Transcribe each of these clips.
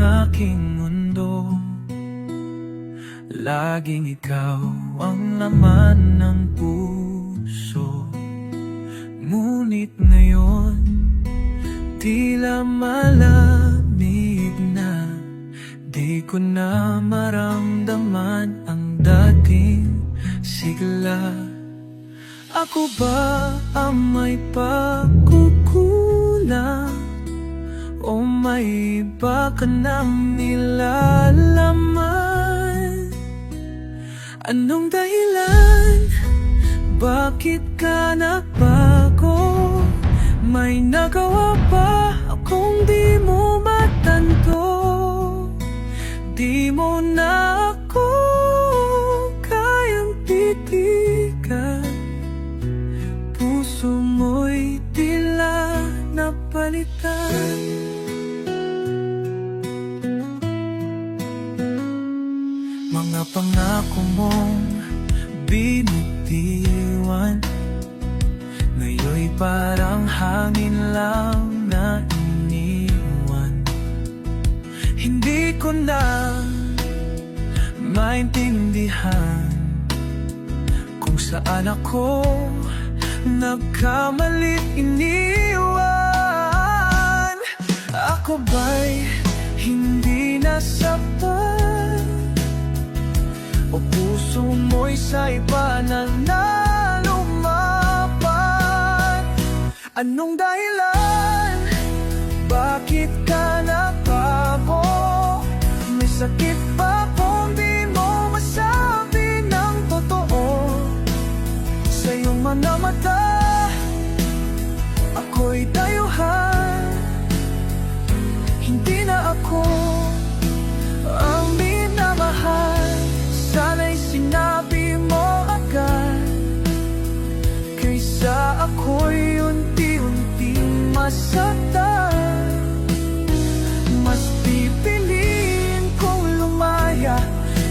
aking mundo. Laging ikaw ang laman ng puso. Ngunit ngayon, tila malamig na. Di ko na maramdaman ang dating sigla. Ako ba ang may pagkukulang? O may iba ka nang nilalaman? Anong dahilan? Bakit ka nagbago? May nagawa ba akong di mo matanto? Di mo na ako kayang titigan. Puso mo'y tila napalitan. Mga pangako mong binitiwan, ngayon'y parang hangin lang na iniwan. Hindi ko na maintindihan kung saan ako nagkamali't iniwan. Ako ba'y hindi nasaktan? O puso mo'y sa iba na nalumapan? Anong dahilan? Bakit ka nagbago? May sakit ba kung di mo masabi ng totoo? Sa iyong mga mata, ako'y dayuhan. Hindi na ako ang minamahal. Sana'y sinabi mo agad, kaysa ako'y unti-unting masaktan. Mas pipiliin kong lumaya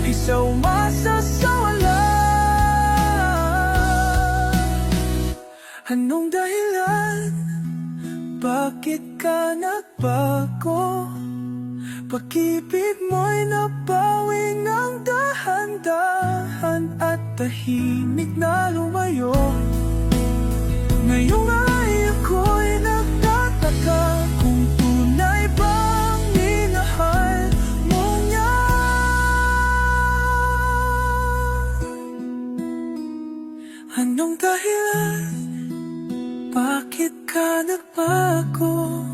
kaysa umasa sa wala. Anong dahilan? Bakit ka nagbago? Pag-ibig mo'y nabawi ng dahan-dahan at tahimik na lumayo. Ngayon ay ako'y nagtataka kung tunay bang minahal mo niya. Anong dahilan? Bakit ka nagbago?